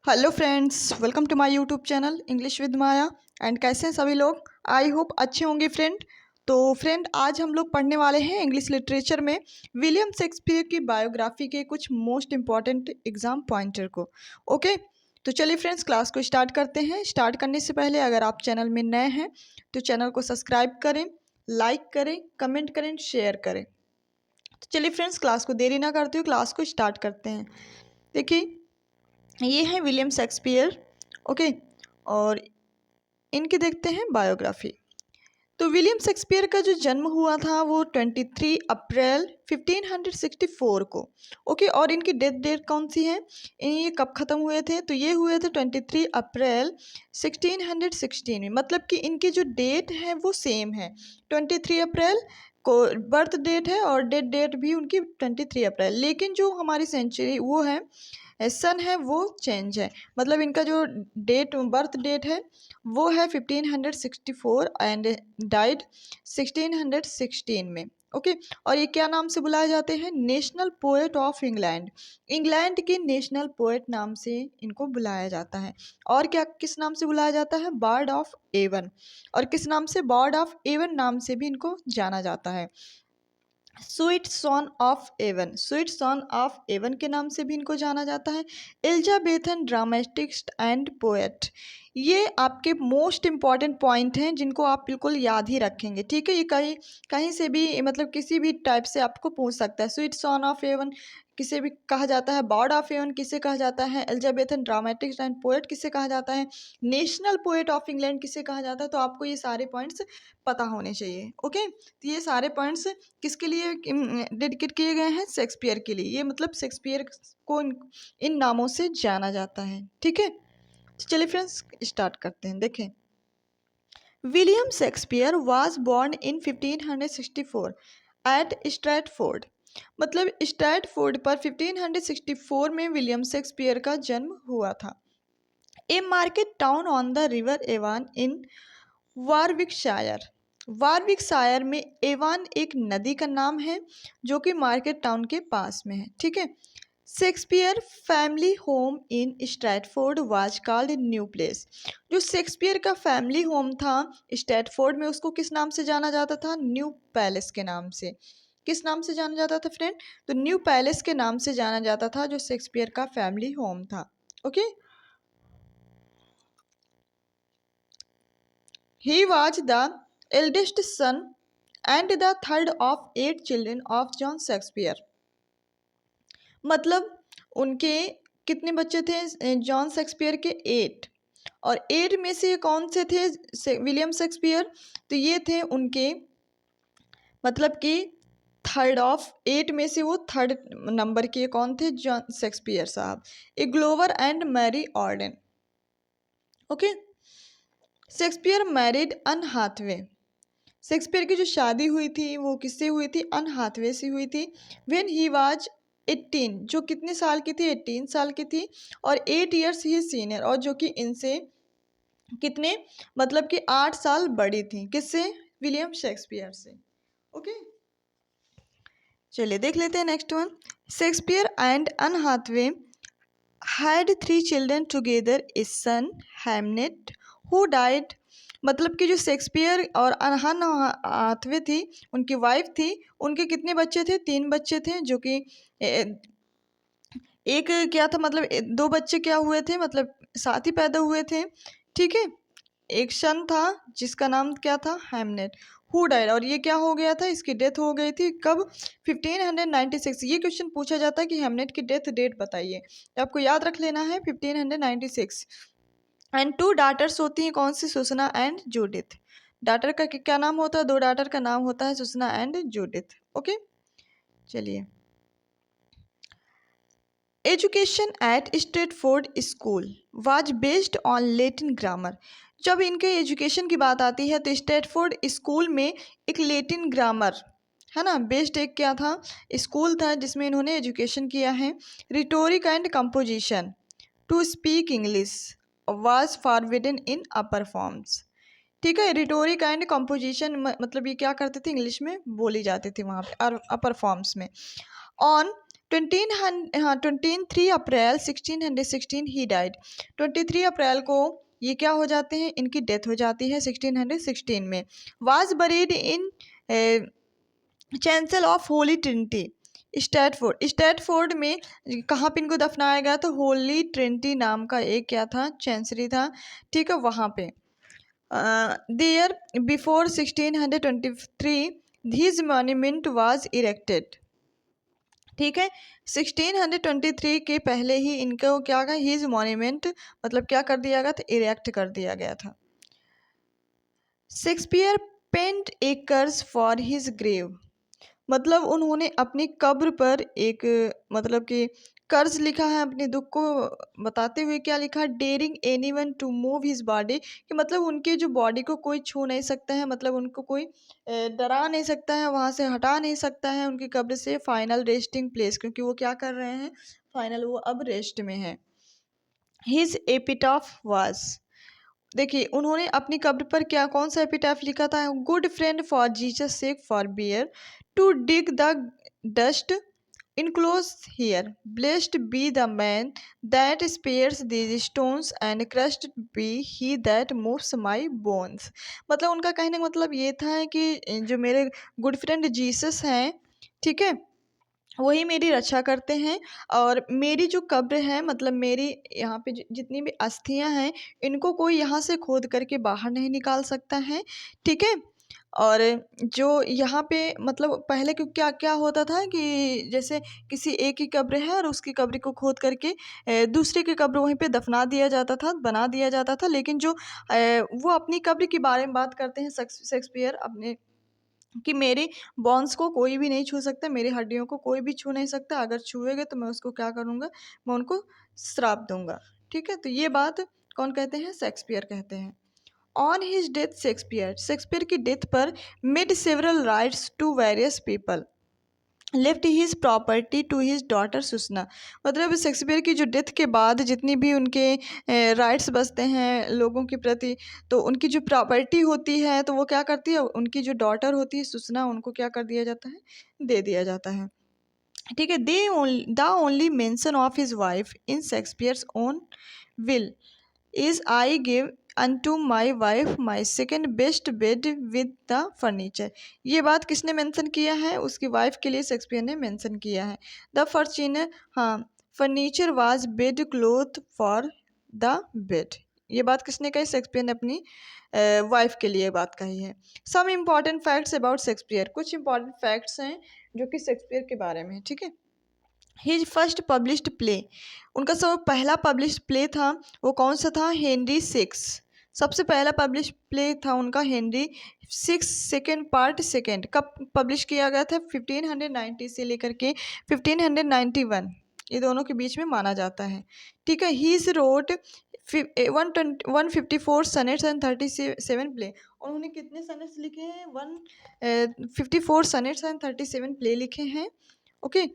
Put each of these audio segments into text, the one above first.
Hello friends, welcome to my YouTube channel English with Maya. And कैसे हैं सभी लोग? आई होप अच्छे होंगे फ्रेंड। तो फ्रेंड, आज हम लोग पढ़ने वाले हैं इंग्लिश लिटरेचर में विलियम शेक्सपियर की बायोग्राफी के कुछ मोस्ट इम्पॉर्टेंट एग्जाम पॉइंटर को। ओके, तो चलिए फ्रेंड्स, क्लास को स्टार्ट करते हैं। स्टार्ट करने से पहले अगर आप चैनल में नए हैं तो चैनल को सब्सक्राइब करें, लाइक करें, कमेंट करें, शेयर करें। तो चलिए फ्रेंड्स, क्लास को देरी ना करते हुए क्लास को स्टार्ट करते हैं। देखिए, ये है विलियम शेक्सपियर। ओके, और इनकी देखते हैं बायोग्राफी। तो विलियम शेक्सपियर का जो जन्म हुआ था वो 23 अप्रैल 1564 को। ओके, और इनकी डेथ डेट कौन सी है, ये कब ख़त्म हुए थे? तो ये हुए थे 23 अप्रैल 1616 में। मतलब कि इनकी जो डेट है वो सेम है, 23 अप्रैल को बर्थ डेट है और डेथ डेट भी उनकी 23 अप्रैल। लेकिन जो हमारी सेंचुरी वो है, सन है, वो चेंज है। मतलब इनका जो डेट बर्थ डेट है वो है 1564 एंड डाइड 1616 में। ओके, और ये क्या नाम से बुलाए जाते हैं? National poet of England. England के नेशनल पोएट नाम से इनको बुलाया जाता है। और क्या किस नाम से बुलाया जाता है? Bard of Avon. और किस नाम से? बार्ड ऑफ एवन नाम से भी इनको जाना जाता है। Sweet son of Avon, sweet son of Avon के नाम से भी इनको जाना जाता है। Elizabethan dramatist and poet. ये आपके मोस्ट इंपॉर्टेंट पॉइंट हैं जिनको आप बिल्कुल याद ही रखेंगे। ठीक है, ये कहीं कहीं से भी मतलब किसी भी टाइप से आपको पूछ सकता है। स्वीट सॉन ऑफ एवन किसे भी कहा जाता है, बॉर्ड ऑफ एवन किसे कहा जाता है, एलिजाबेथन ड्रामेटिस्ट एंड पोएट किसे कहा जाता है, नेशनल पोएट ऑफ इंग्लैंड किसे कहा जाता है। तो आपको ये सारे पॉइंट्स पता होने चाहिए। ओके, तो ये सारे पॉइंट्स किसके लिए डेडिकेट किए गए हैं? शेक्सपियर के लिए। ये मतलब शेक्सपियर को इन नामों से जाना जाता है। ठीक है, तो चलिए फ्रेंड्स स्टार्ट करते हैं। देखें, William Shakespeare was born in 1564 at Stratford. मतलब स्ट्रैटफोर्ड पर 1564 में विलियम शेक्सपियर का जन्म हुआ था। A market town on the river Avon in Warwickshire. Warwickshire में एवान एक नदी का नाम है जो कि मार्केट टाउन के पास में है। ठीक है, Shakespeare family home in Stratford was called new place. जो शेक्सपियर का फैमिली होम था स्ट्रैटफोर्ड में, उसको किस नाम से जाना जाता था? न्यू पैलेस के नाम से। किस नाम से जाना जाता था फ्रेंड? तो न्यू पैलेस के नाम से जाना जाता था जो शेक्सपियर का फैमिली होम था। Okay, he was the eldest son and the third of 8 children of John Shakespeare। मतलब उनके कितने बच्चे थे जॉन शेक्सपियर के? 8। और 8 में से कौन से थे विलियम शेक्सपियर? तो ये थे उनके, मतलब कि थर्ड ऑफ 8 में से वो थर्ड नंबर के कौन थे? जॉन शेक्सपियर साहब। A glover and Mary Arden. Okay, Shakespeare married Anne Hathaway. Shakespeare की जो शादी हुई थी वो किससे हुई थी? अन हाथवे से हुई थी। व्हेन ही वाज 18, जो कितने साल की थी? 18 साल की थी। और 8 ईयर्स ही सीनियर, और जो कि इनसे कितने, मतलब कि 8 साल बड़ी थी। किससे? विलियम शेक्सपियर से। ओके, चलिए देख लेते हैं next one. Shakespeare and Anne Hathaway had 3 children together, a son Hamnet who died. मतलब कि जो शेक्सपियर और अनहन हाथवे थी, उनकी वाइफ थी, उनके कितने बच्चे थे? 3 बच्चे थे। जो कि एक क्या था, मतलब 2 बच्चे क्या हुए थे, मतलब साथ ही पैदा हुए थे। ठीक है, एक सन था जिसका नाम क्या था? Hamnet who died. और ये क्या हो गया था? इसकी डेथ हो गई थी कब? 1596। ये क्वेश्चन पूछा जाता है कि हैमनेट की डेथ डेट बताइए, तो आपको याद रख लेना है 1596। एंड 2 डाटर्स होती हैं, कौन सी? सुसना एंड जूडिथ। डाटर का क्या नाम होता है? 2 डाटर का नाम होता है सुसना एंड जूडिथ। ओके, चलिए। Education at Stratford school was based on Latin grammar. जब इनके एजुकेशन की बात आती है तो स्ट्रेटफोर्ड स्कूल में एक लैटिन ग्रामर है ना, बेस्ड एक क्या था? स्कूल था जिसमें इन्होंने एजुकेशन किया है। Rhetoric and composition to speak English was forbidden in upper forms. ठीक है, रिटोरिक एंड कंपोजिशन मतलब ये क्या करते थे? इंग्लिश में बोली जाती थी वहाँ पे अपर फॉर्म्स में। On 23 April 1616 he died. 23 अप्रैल को ये क्या हो जाते हैं, इनकी डेथ हो जाती है 1616 में। Was buried in chancel of Holy Trinity Stratford. Stratford में कहाँ पे इनको दफनाया गया था, होली ट्रिनिटी नाम का एक क्या था, चैंसरी था, ठीक है, वहाँ पे। The year before 1623 his monument was erected, ठीक है। 1623 के पहले ही इनको क्या कहा, हिज मॉन्यूमेंट मतलब क्या कर दिया गया था, इरेक्ट कर दिया गया था। Shakespeare penned a curse for his grave, मतलब उन्होंने अपनी कब्र पर एक मतलब कि कर्ज लिखा है, अपने दुख को बताते हुए क्या लिखा, daring anyone to move his body, कि मतलब उनके जो बॉडी को कोई छू नहीं सकता है, मतलब उनको कोई डरा नहीं सकता है, वहाँ से हटा नहीं सकता है उनकी कब्र से, फाइनल रेस्टिंग प्लेस, क्योंकि वो क्या कर रहे हैं, फाइनल वो अब रेस्ट में है। हिज एपिटाफ वाज, देखिए उन्होंने अपनी कब्र पर क्या कौन सा एपिटाफ लिखा था, good friend for Jesus sake for bear to dig the dust enclosed here, blessed be the man that spares these stones and crushed be he that moves my bones। मतलब उनका कहने का मतलब ये था कि जो मेरे गुड फ्रेंड जीसस हैं, ठीक है, वही मेरी रक्षा करते हैं, और मेरी जो कब्र है, मतलब मेरी यहाँ पे जितनी भी अस्थियाँ हैं, इनको कोई यहाँ से खोद करके बाहर नहीं निकाल सकता है, ठीक है। और जो यहाँ पे मतलब पहले क्यों क्या क्या होता था कि जैसे किसी एक ही कब्र है और उसकी कब्र को खोद करके दूसरे की कब्र वहीं पे दफना दिया जाता था, बना दिया जाता था, लेकिन जो वो अपनी कब्र के बारे में बात करते हैं शेक्सपियर अपने, कि मेरे बॉन्स को कोई भी नहीं छू सकता, मेरी हड्डियों को कोई भी छू नहीं सकता, अगर छुएगा तो मैं उसको क्या करूँगा, मैं उनको श्राप दूंगा, ठीक है। तो ये बात कौन कहते हैं, शेक्सपियर कहते हैं। ऑन हिज डेथ शेक्सपियर की डेथ पर made several rights to various people, left his property to his daughter Susanna, मतलब शेक्सपियर की जो डेथ के बाद जितनी भी उनके राइट्स बचते हैं लोगों के प्रति, तो उनकी जो प्रॉपर्टी होती है तो वो क्या करती है, उनकी जो डॉटर होती है सुसना, उनको क्या कर दिया जाता है, दे दिया जाता है, ठीक है। The only mention of his wife in Shakespeare's own will is I give unto my wife my second best bed with the furniture. ये बात किसने मेंशन किया है, उसकी वाइफ के लिए शेक्सपियर ने मेंशन किया है। द फॉर्च्यूनर, हाँ, furniture was bed cloth for the bed, ये बात किसने कही, शेक्सपियर ने अपनी वाइफ के लिए बात कही है। Some important facts about Shakespeare, कुछ इंपॉर्टेंट फैक्ट्स हैं जो कि शेक्सपियर के बारे में, ठीक है। हिज फर्स्ट पब्लिश्ड प्ले, उनका सब पहला पब्लिश्ड प्ले था वो कौन सा था, हेनरी सिक्स, सबसे पहला पब्लिश प्ले था उनका Henry six second part second. कब पब्लिश किया गया था, 1590 से लेकर के 1591, ये दोनों के बीच में माना जाता है, ठीक है। हीज रोट 154 सनेट्स एंड 37 प्ले, उन्होंने कितने सनेट्स लिखे हैं, 154 सनेट्स एंड 37 प्ले लिखे हैं, okay.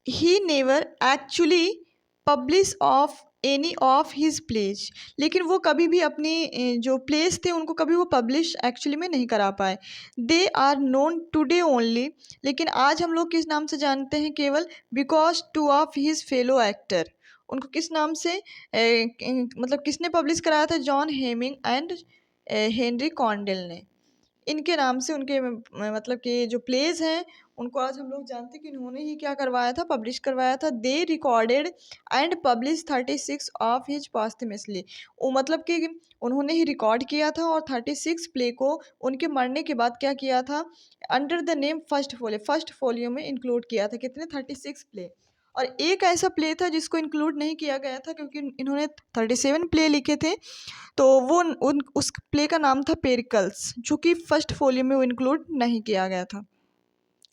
He never actually publish of any of his plays, लेकिन वो कभी भी अपनी जो प्लेस थे उनको कभी वो पब्लिश एक्चुअली में नहीं करा पाए। They are known today only, लेकिन आज हम लोग किस नाम से जानते हैं, केवल because two of his fellow actor, उनको किस नाम से मतलब किसने पब्लिश कराया था, John Heming and Henry Condell ने, इनके नाम से उनके मतलब कि जो प्लेज हैं उनको आज हम लोग जानते हैं कि इन्होंने ही क्या करवाया था, पब्लिश करवाया था। They recorded and publish 36 of his posthumously, वो मतलब कि उन्होंने ही रिकॉर्ड किया था और 36 प्ले को उनके मरने के बाद क्या किया था, under the name first folio में इंक्लूड किया था, कितने 36 प्ले। और एक ऐसा प्ले था जिसको इंक्लूड नहीं किया गया था क्योंकि इन्होंने 37 प्ले लिखे थे, तो वो उस प्ले का नाम था पेरिकल्स, जो कि फर्स्ट फोलियो में वो इंक्लूड नहीं किया गया था,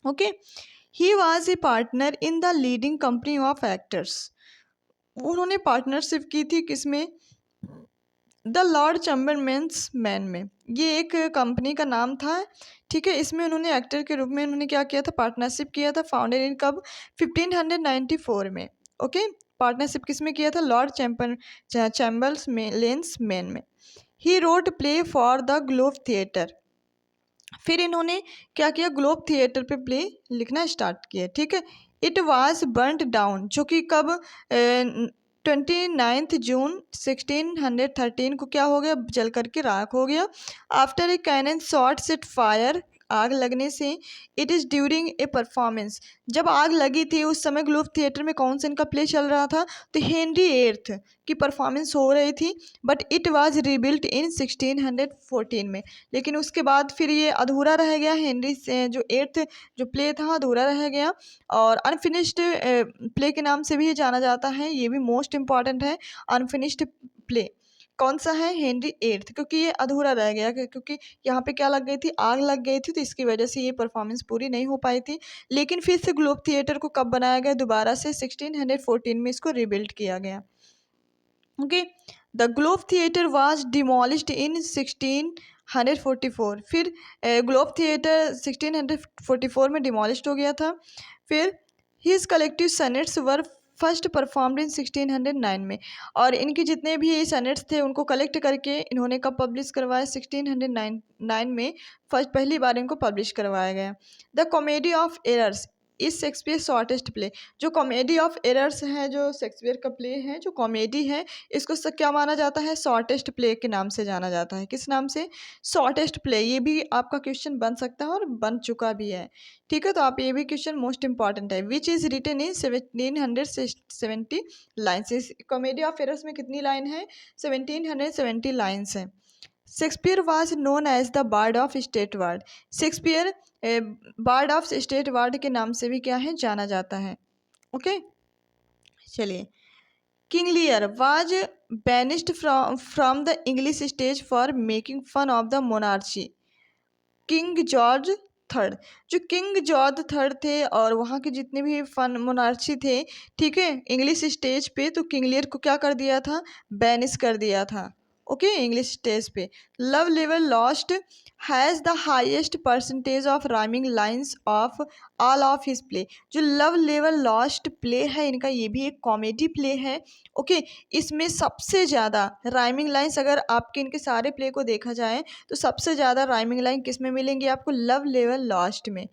okay. He was a partner in the leading company of actors, उन्होंने पार्टनरशिप की थी किसमें, द लॉर्ड चैम्बरमैन्स मैन में, ये एक कंपनी का नाम था, ठीक है। इसमें उन्होंने एक्टर के रूप में उन्होंने क्या किया था, पार्टनरशिप किया था, फाउंडेड इन कब 1594 में, ओके। पार्टनरशिप किस में किया था, लॉर्ड चैम्बर्स में लेंस मैन में। He wrote play for the Globe theatre, फिर इन्होंने क्या किया, ग्लोब थिएटर पे प्ले लिखना स्टार्ट किया, ठीक है। इट वाज बर्न्ड डाउन, जो कि कब 29 जून 1613 को क्या हो गया, जल करके राख हो गया। After a cannon shot set fire, आग लगने से। It is during a performance, जब आग लगी थी उस समय ग्लोब थिएटर में कौन सा इनका प्ले चल रहा था, तो हेनरी एट्थ की परफॉर्मेंस हो रही थी। बट इट वाज रिबिल्ट इन 1614 में, लेकिन उसके बाद फिर ये अधूरा रह गया, हेनरी से जो एट्थ जो प्ले था अधूरा रह गया, और अनफिनिश्ड प्ले के नाम से भी ये जाना जाता है, ये भी मोस्ट इम्पॉर्टेंट है। अनफिनिश्ड प्ले कौन सा है, हेनरी एट्थ, क्योंकि ये अधूरा रह गया, क्योंकि यहाँ पे क्या लग गई थी, आग लग गई थी, तो इसकी वजह से ये परफॉर्मेंस पूरी नहीं हो पाई थी। लेकिन फिर से ग्लोब थिएटर को कब बनाया गया, दोबारा से 1614 में इसको रिबिल्ड किया गया। Okay, the Globe theatre was demolished in 1644, फिर ग्लोब थिएटर 1644 में डिमोलिश्ड हो गया था। फिर his collective sonnets were first performed in 1609 में, और इनके जितने भी सनेट्स थे उनको कलेक्ट करके इन्होंने कब पब्लिश करवाया, 1609 में फर्स्ट पहली बार इनको पब्लिश करवाया गया। द कॉमेडी ऑफ एरर्स इस शेक्सपियर शॉर्टेस्ट प्ले, जो कॉमेडी ऑफ एरर्स है, जो शेक्सपियर का प्ले है, जो कॉमेडी है, इसको क्या माना जाता है, शॉर्टेस्ट प्ले के नाम से जाना जाता है। किस नाम से, शॉर्टेस्ट प्ले। ये भी आपका क्वेश्चन बन सकता है और बन चुका भी है, ठीक है। तो आप ये भी क्वेश्चन मोस्ट इंपॉर्टेंट है। Which is written in 1770 lines, इस कॉमेडी ऑफ एरर्स में कितनी लाइन है, 1770 लाइन्स हैं। Shakespeare was known as the bard of state ward, Shakespeare bard of state ward के नाम से भी क्या है, जाना जाता है। ओके, चलिए। King Lear was banished from the English stage for making fun of the monarchy. King George third, जो किंग जॉर्ज थर्ड थे और वहाँ के जितने भी फन मोनार्ची थे, ठीक है, इंग्लिश स्टेज पे, तो किंग लियर को क्या कर दिया था, बैनिश कर दिया था। ओके, इंग्लिश स्टेज पे। Love level lost has the highest percentage of rhyming lines of all of his play, जो लव लेवल लॉस्ट प्ले है इनका, ये भी एक कॉमेडी प्ले है। ओके, इसमें सबसे ज़्यादा राइमिंग लाइन्स, अगर आपके इनके सारे प्ले को देखा जाए तो सबसे ज़्यादा राइमिंग लाइन किस में मिलेंगी आपको, लव लेवल लॉस्ट में,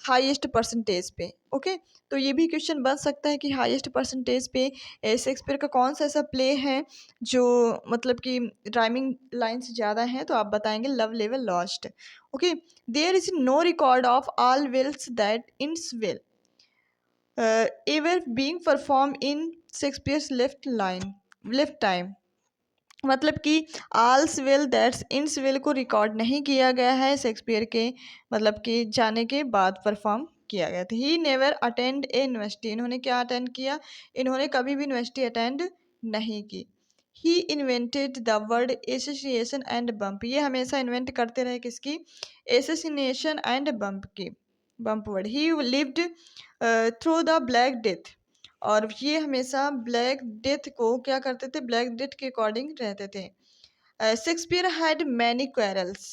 हाईएस्ट परसेंटेज पे। ओके, तो ये भी क्वेश्चन बन सकता है कि हाईएस्ट परसेंटेज पे शेक्सपियर का कौन सा ऐसा प्ले है जो मतलब कि राइमिंग लाइन्स ज़्यादा हैं, तो आप बताएंगे love level lost. Okay, there is no record of all's well that ends well ever being perform in Shakespeare's lifetime, मतलब कि all's well that's ends well को रिकॉर्ड नहीं किया गया है शेक्सपियर के मतलब कि जाने के बाद परफॉर्म किया गया था। He never attend A university, इन्होंने क्या अटेंड किया, इन्होंने कभी भी यूनिवर्सिटी अटेंड नहीं की। He invented the word association and bump, ये हमेशा इन्वेंट करते रहे किसकी, एसोसिएशन एंड बम्प की, bump word. He lived through the black death, और ये हमेशा ब्लैक डेथ को क्या करते थे, ब्लैक डेथ के अकॉर्डिंग रहते थे। Shakespeare had many quarrels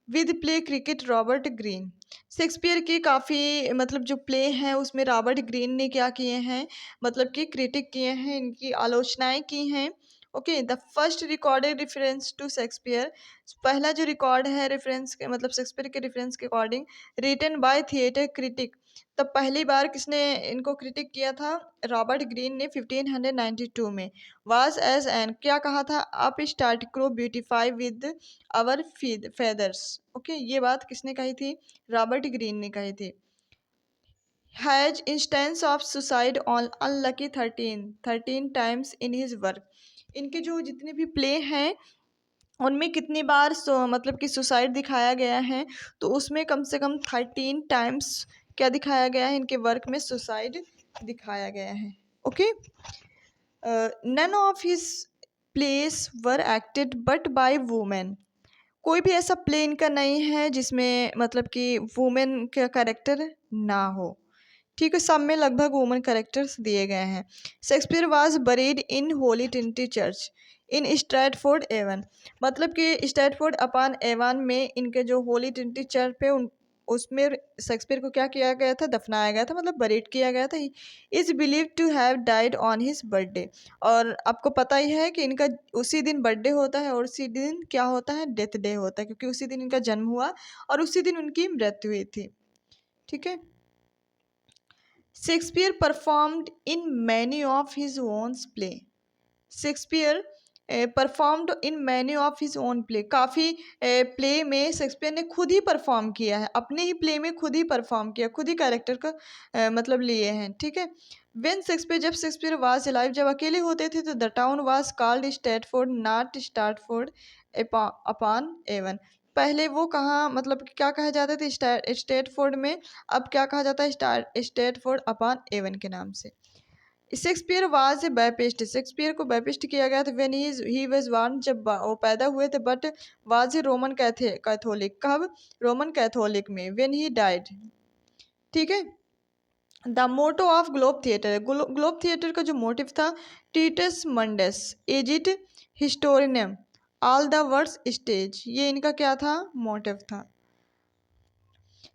with play cricket Robert Greene, Shakespeare के काफ़ी मतलब जो प्ले हैं उसमें रॉबर्ट ग्रीन ने क्या किए हैं, मतलब कि क्रिटिक किए हैं, इनकी आलोचनाएं की हैं। Okay, the first recorded reference to Shakespeare, पहला जो रिकॉर्ड है रेफरेंस के मतलब शेक्सपियर के रेफरेंस के according, written by theatre critic, तब पहली बार किसने इनको क्रिटिक किया था, रॉबर्ट ग्रीन ने 1592 में। वाज एज एन, क्या कहा था, upstart crow beautified with our feathers. Okay, ये बात किसने कही थी, रॉबर्ट ग्रीन ने कही थी। Has instance of suicide on unlucky 13 times in his work, इनके जो जितने भी प्ले हैं उनमें कितनी बार मतलब कि सुसाइड दिखाया गया है, तो उसमें कम से कम 13 टाइम्स क्या दिखाया गया है, इनके वर्क में सुसाइड दिखाया गया है। Okay, none of his plays were acted but by women, कोई भी ऐसा प्ले इनका नहीं है जिसमें मतलब कि वुमेन का कैरेक्टर ना हो, ठीक है, सब में लगभग वुमेन कैरेक्टर्स दिए गए हैं। Shakespeare was buried in Holy Trinity Church in Stratford Avon, मतलब कि स्ट्रैटफोर्ड अपॉन एवन में इनके जो होली ट्रिनिटी चर्च पे उसमें शेक्सपियर को क्या किया गया था, दफनाया गया था, मतलब बरीड किया गया था। Is believe to have died on his birthday. और आपको पता ही है कि इनका उसी दिन बर्थडे होता है और उसी दिन क्या होता है, डेथ डे होता है, क्योंकि उसी दिन इनका जन्म हुआ और उसी दिन उनकी मृत्यु हुई थी। ठीक है। Shakespeare performed in many of his own play. Shakespeare performed in many of his own play. काफ़ी प्ले में शेक्सपियर ने खुद ही परफॉर्म किया है, अपने ही प्ले में खुद ही परफॉर्म किया, खुद ही कैरेक्टर का मतलब लिए हैं। ठीक है। वेन शेक्सपियर, जब शेक्सपियर वाज अलाइव, जब अकेले होते थे तो the town was called Stratford, not Stratford upon Avon. पहले वो कहाँ मतलब कि क्या कहा जाता था, स्टैटफोर्ड में, अब क्या कहा जाता है, स्टैटफोर्ड अपॉन एवन के नाम से। Shakespeare was a Baptist. Shakespeare को बैपिस्ट किया गया था व्हेन ही वाज बॉर्न, जब वो पैदा हुए थे, but was a Roman Catholic. कब, रोमन कैथोलिक में। When he died. ठीक है। The motto of Globe theatre, Globe theatre का जो मोटिव था, टीटस मंडस एजिट हिस्टोरियम ऑल द वर्ड्स स्टेज, ये इनका क्या था, मोटिव था।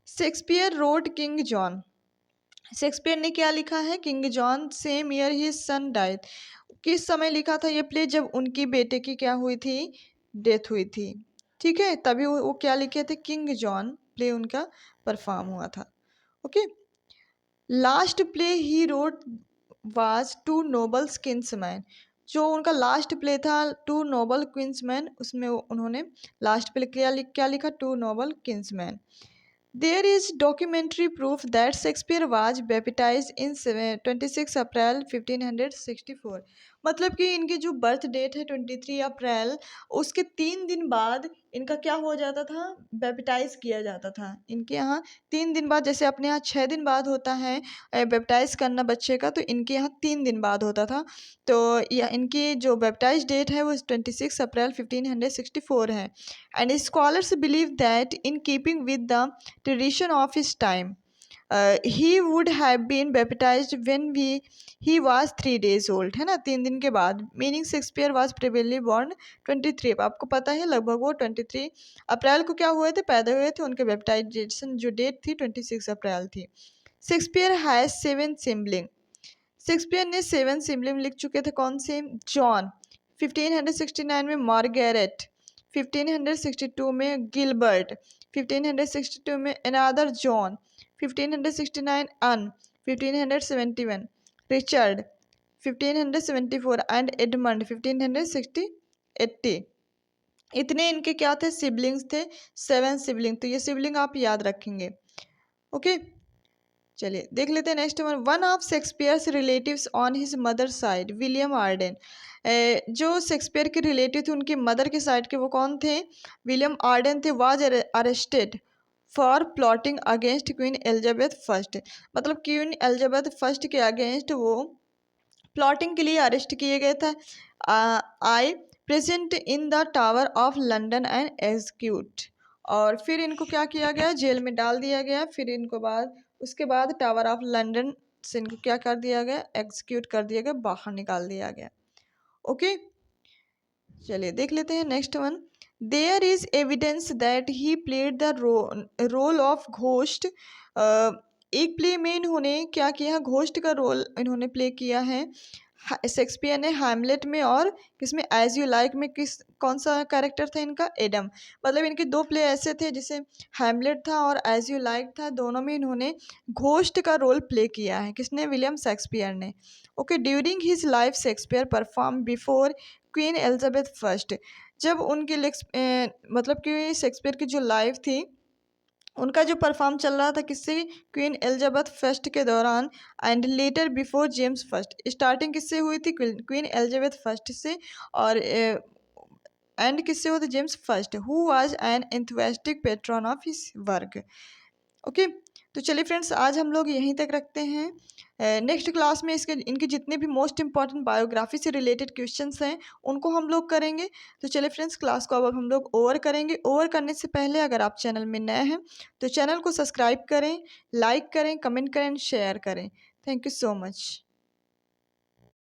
Shakespeare wrote King John. Shakespeare ने क्या लिखा है, किंग जॉन सेम ईयर ही सन डाइड। किस समय लिखा था ये प्ले, जब उनकी बेटे की क्या हुई थी, डेथ हुई थी। ठीक है, तभी वो क्या लिखे थे, किंग जॉन प्ले उनका परफॉर्म हुआ था। ओके। लास्ट प्ले ही wrote was two noble kinsmen. जो उनका लास्ट प्ले था टू नोबल क्वींसमैन, उसमें उन्होंने लास्ट प्ले क्या लिखा, two noble kinsmen. There is documentary proof that Shakespeare was baptized in 26 अप्रैल 1564। मतलब कि इनकी जो बर्थ डेट है 23 अप्रैल, उसके 3 दिन बाद इनका क्या हो जाता था, बैप्टाइज किया जाता था। इनके यहाँ 3 दिन बाद, जैसे अपने यहाँ 6 दिन बाद होता है बैप्टाइज करना बच्चे का, तो इनके यहाँ 3 दिन बाद होता था। तो यह इनकी जो बैप्टाइज डेट है वो 26 अप्रैल 1564 है। And scholars believe that in keeping with the tradition of his time, he would have been baptized when he was 3 days old, है ना, 3 दिन के बाद। Meaning Shakespeare was probably born 23, आपको पता है लगभग वो 23 अप्रैल को क्या हुए थे, पैदा हुए थे। उनके बैप्टाइजेशन जो डेट थी 26 अप्रैल थी। Shakespeare has 7 sibling. शेक्सपियर ने 7 सिबलिंग लिख चुके थे, कौन से, जॉन 1569 में, मार्गरेट 1562 में, गिलबर्ट 1562 में, another John 1569, Ann 1571, Richard 1574 and Edmund 1580। इतने इनके क्या थे, सिबलिंग्स थे, 7 सिबलिंग। तो ये सिबलिंग आप याद रखेंगे। ओके। चलिए देख लेते हैं next one of Shakespeare's relatives on his mother side, William Arden. जो शेक्सपियर के रिलेटिव थे उनकी मदर के साइड के, वो कौन थे, विलियम आर्डन थे। Was arrested for plotting against Queen Elizabeth first. मतलब क्वीन एलिजाबेथ फर्स्ट के अगेंस्ट वो प्लॉटिंग के लिए अरेस्ट किए गए थे। Imprisoned in the tower of London and execute. और फिर इनको क्या किया गया, जेल में डाल दिया गया। फिर इनको उसके बाद टावर ऑफ लंदन से इनको क्या कर दिया गया, एग्जीक्यूट कर दिया गया, बाहर निकाल दिया गया। ओके। चलिए देख लेते हैं next one. There is evidence that he played the role of ghost. एक प्ले में इन्होंने क्या किया, घोस्ट का रोल इन्होंने प्ले किया है शेक्सपियर ने, हैमलेट में और किसमें, एज यू लाइक में। कौन सा कैरेक्टर था इनका, एडम। मतलब इनके 2 प्ले ऐसे थे, जिसे हैमलेट था और एज यू लाइक था, दोनों में इन्होंने घोस्ट का रोल प्ले किया है। किसने, विलियम शेक्सपियर ने। Okay. During his life Shakespeare perform before queen Elizabeth first. जब उनकी मतलब कि शेक्सपियर की जो लाइफ थी, उनका जो परफॉर्म चल रहा था किससे, क्वीन एलिजाबेथ फर्स्ट के दौरान, and later before James first. Starting किससे हुई थी, क्वीन एलिजाबेथ फर्स्ट से, और एंड किससे हुआ था, James first, who was an enthusiastic patron of his work. Okay. तो चलिए फ्रेंड्स, आज हम लोग यहीं तक रखते हैं। नेक्स्ट क्लास में इनके जितने भी मोस्ट इंपॉर्टेंट बायोग्राफी से रिलेटेड क्वेश्चंस हैं उनको हम लोग करेंगे। तो चलिए फ्रेंड्स, क्लास को अब हम लोग ओवर करेंगे। ओवर करने से पहले अगर आप चैनल में नए हैं तो चैनल को सब्सक्राइब करें, लाइक करें, कमेंट करें, शेयर करें। Thank you so much.